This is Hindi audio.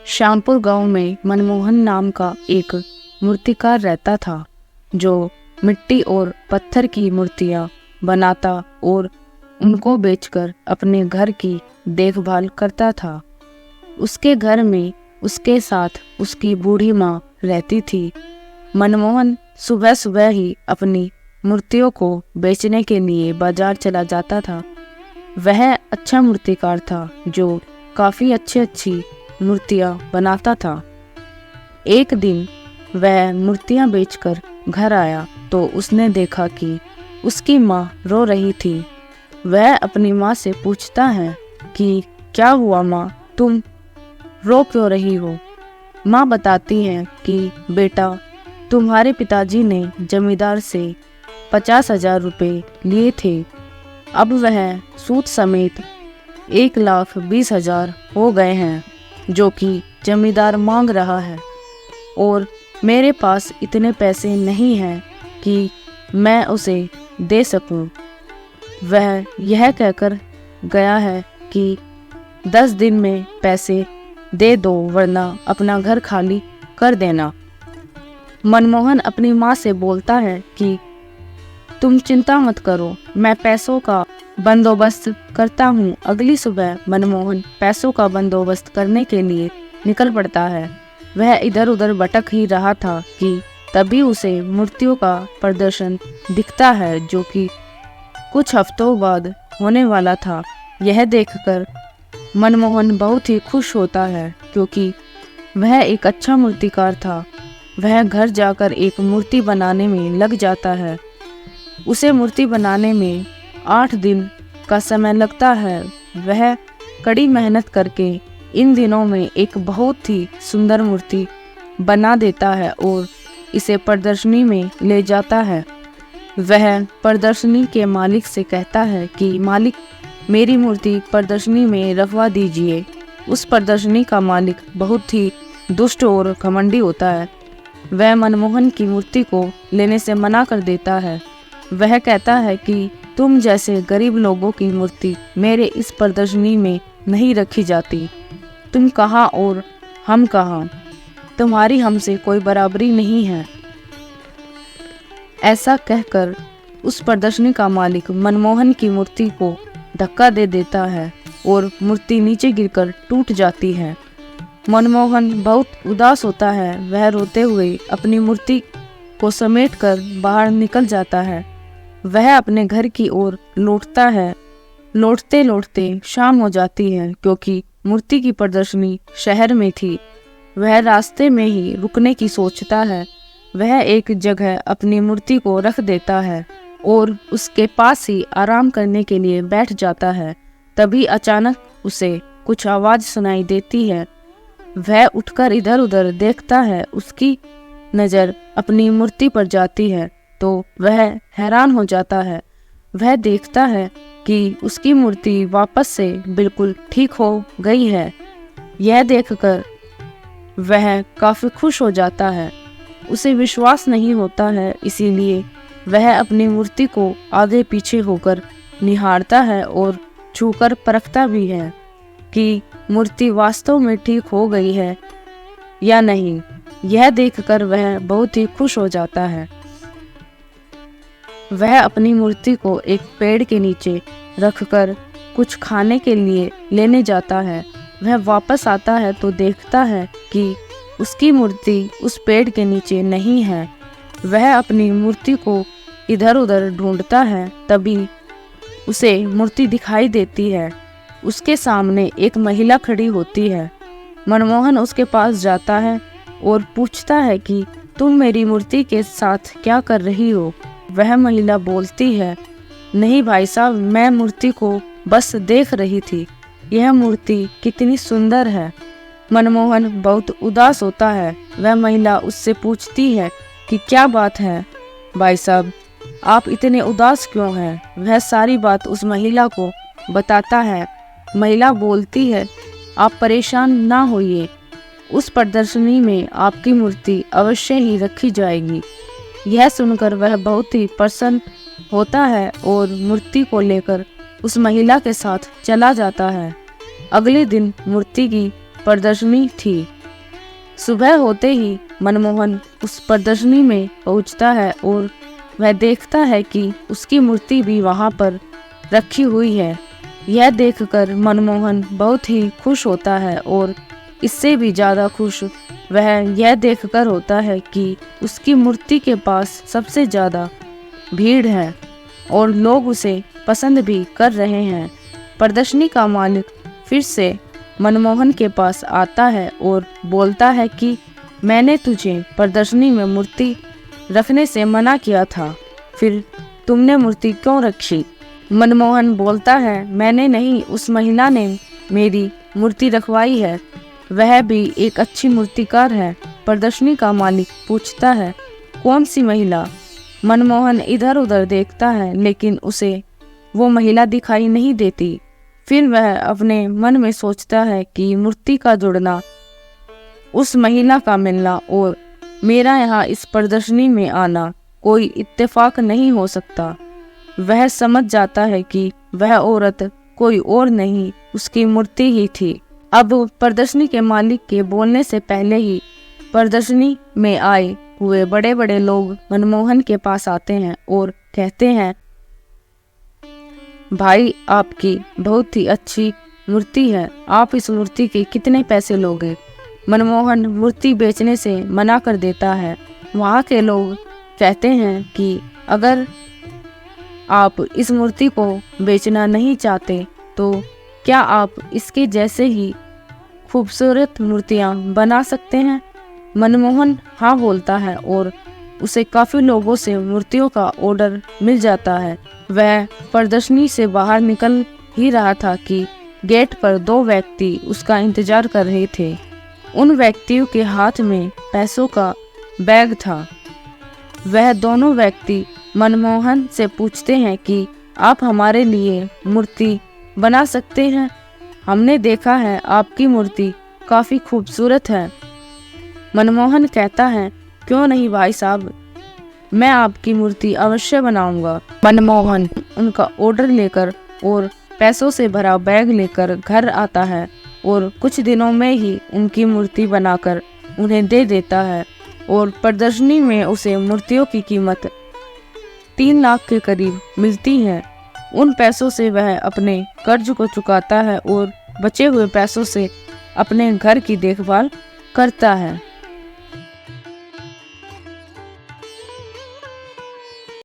श्यामपुर गांव में मनमोहन नाम का एक मूर्तिकार रहता था जो मिट्टी और पत्थर की मूर्तियां बनाता और उनको बेचकर अपने घर की देखभाल करता था। उसके घर में उसके साथ उसकी बूढ़ी माँ रहती थी। मनमोहन सुबह सुबह ही अपनी मूर्तियों को बेचने के लिए बाजार चला जाता था। वह अच्छा मूर्तिकार था जो काफ़ी अच्छी मूर्तियाँ बनाता था। एक दिन वह मूर्तियाँ बेचकर घर आया तो उसने देखा कि उसकी माँ रो रही थी। वह अपनी माँ से पूछता है कि क्या हुआ माँ, तुम रो क्यों रही हो। माँ बताती है कि बेटा, तुम्हारे पिताजी ने जमींदार से 50,000 रुपये लिए थे। अब वह सूद समेत 1,20,000 हो गए हैं जो कि जमींदार मांग रहा है और मेरे पास इतने पैसे नहीं हैं कि मैं उसे दे सकूं। वह यह कहकर गया है कि 10 दिन में पैसे दे दो वरना अपना घर खाली कर देना। मनमोहन अपनी माँ से बोलता है कि तुम चिंता मत करो, मैं पैसों का बंदोबस्त करता हूँ। अगली सुबह मनमोहन पैसों का बंदोबस्त करने के लिए निकल पड़ता है। वह इधर उधर भटक ही रहा था कि तभी उसे मूर्तियों का प्रदर्शन दिखता है जो कि कुछ हफ्तों बाद होने वाला था। यह देखकर मनमोहन बहुत ही खुश होता है क्योंकि वह एक अच्छा मूर्तिकार था। वह घर जाकर एक मूर्ति बनाने में लग जाता है। उसे मूर्ति बनाने में 8 दिन का समय लगता है। वह कड़ी मेहनत करके इन दिनों में एक बहुत ही सुंदर मूर्ति बना देता है और इसे प्रदर्शनी में ले जाता है। वह प्रदर्शनी के मालिक से कहता है कि मालिक, मेरी मूर्ति प्रदर्शनी में रखवा दीजिए। उस प्रदर्शनी का मालिक बहुत ही दुष्ट और घमंडी होता है। वह मनमोहन की मूर्ति को लेने से मना कर देता है। वह कहता है कि तुम जैसे गरीब लोगों की मूर्ति मेरे इस प्रदर्शनी में नहीं रखी जाती। तुम कहाँ और हम कहाँ, तुम्हारी हमसे कोई बराबरी नहीं है। ऐसा कहकर उस प्रदर्शनी का मालिक मनमोहन की मूर्ति को धक्का दे देता है और मूर्ति नीचे गिरकर टूट जाती है। मनमोहन बहुत उदास होता है। वह रोते हुए अपनी मूर्ति को समेटकर बाहर निकल जाता है। वह अपने घर की ओर लौटता है। लौटते लौटते शाम हो जाती है क्योंकि मूर्ति की प्रदर्शनी शहर में थी। वह रास्ते में ही रुकने की सोचता है। वह एक जगह अपनी मूर्ति को रख देता है और उसके पास ही आराम करने के लिए बैठ जाता है। तभी अचानक उसे कुछ आवाज़ सुनाई देती है। वह उठकर इधर उधर देखता है। उसकी नज़र अपनी मूर्ति पर जाती है तो वह हैरान हो जाता है। वह देखता है कि उसकी मूर्ति वापस से बिल्कुल ठीक हो गई है। यह देखकर वह काफ़ी खुश हो जाता है। उसे विश्वास नहीं होता है, इसीलिए वह अपनी मूर्ति को आगे पीछे होकर निहारता है और छूकर परखता भी है कि मूर्ति वास्तव में ठीक हो गई है या नहीं। यह देखकर वह बहुत ही खुश हो जाता है। वह अपनी मूर्ति को एक पेड़ के नीचे रखकर कुछ खाने के लिए लेने जाता है। वह वापस आता है तो देखता है कि उसकी मूर्ति उस पेड़ के नीचे नहीं है। वह अपनी मूर्ति को इधर उधर ढूंढता है। तभी उसे मूर्ति दिखाई देती है। उसके सामने एक महिला खड़ी होती है। मनमोहन उसके पास जाता है और पूछता है कि तुम मेरी मूर्ति के साथ क्या कर रही हो। वह महिला बोलती है, नहीं भाई साहब, मैं मूर्ति को बस देख रही थी। यह मूर्ति कितनी सुंदर है। मनमोहन बहुत उदास होता है। वह महिला उससे पूछती है कि क्या बात है भाई साहब, आप इतने उदास क्यों हैं। वह सारी बात उस महिला को बताता है। महिला बोलती है, आप परेशान ना होइए, उस प्रदर्शनी में आपकी मूर्ति अवश्य ही रखी जाएगी। यह सुनकर वह बहुत ही प्रसन्न होता है और मूर्ति को लेकर उस महिला के साथ चला जाता है। अगले दिन मूर्ति की प्रदर्शनी थी। सुबह होते ही मनमोहन उस प्रदर्शनी में पहुंचता है और वह देखता है कि उसकी मूर्ति भी वहां पर रखी हुई है। यह देखकर मनमोहन बहुत ही खुश होता है और इससे भी ज़्यादा खुश वह यह देखकर होता है कि उसकी मूर्ति के पास सबसे ज़्यादा भीड़ है और लोग उसे पसंद भी कर रहे हैं। प्रदर्शनी का मालिक फिर से मनमोहन के पास आता है और बोलता है कि मैंने तुझे प्रदर्शनी में मूर्ति रखने से मना किया था, फिर तुमने मूर्ति क्यों रखी? मनमोहन बोलता है, मैंने नहीं, उस महिला ने मेरी मूर्ति रखवाई है, वह भी एक अच्छी मूर्तिकार है। प्रदर्शनी का मालिक पूछता है, कौन सी महिला? मनमोहन इधर उधर देखता है लेकिन उसे वो महिला दिखाई नहीं देती। फिर वह अपने मन में सोचता है कि मूर्ति का जुड़ना, उस महिला का मिलना और मेरा यहाँ इस प्रदर्शनी में आना कोई इत्तेफाक नहीं हो सकता। वह समझ जाता है कि वह औरत कोई और नहीं, उसकी मूर्ति ही थी। अब प्रदर्शनी के मालिक के बोलने से पहले ही प्रदर्शनी में आए हुए बड़े बड़े लोग मनमोहन के पास आते हैं और कहते हैं, भाई आपकी बहुत ही अच्छी मूर्ति है, आप इस मूर्ति के कितने पैसे लोगे? मनमोहन मूर्ति बेचने से मना कर देता है। वहाँ के लोग कहते हैं कि अगर आप इस मूर्ति को बेचना नहीं चाहते तो क्या आप इसके जैसे ही खूबसूरत मूर्तियाँ बना सकते हैं? मनमोहन हाँ बोलता है और उसे काफ़ी लोगों से मूर्तियों का ऑर्डर मिल जाता है। वह प्रदर्शनी से बाहर निकल ही रहा था कि गेट पर दो व्यक्ति उसका इंतजार कर रहे थे। उन व्यक्तियों के हाथ में पैसों का बैग था। वह दोनों व्यक्ति मनमोहन से पूछते हैं कि आप हमारे लिए मूर्ति बना सकते हैं? हमने देखा है आपकी मूर्ति काफ़ी खूबसूरत है। मनमोहन कहता है, क्यों नहीं भाई साहब, मैं आपकी मूर्ति अवश्य बनाऊंगा। मनमोहन उनका ऑर्डर लेकर और पैसों से भरा बैग लेकर घर आता है और कुछ दिनों में ही उनकी मूर्ति बनाकर उन्हें दे देता है और प्रदर्शनी में उसे मूर्तियों की कीमत 3 लाख के करीब मिलती है। उन पैसों से वह अपने कर्ज को चुकाता है और बचे हुए पैसों से अपने घर की देखभाल करता है।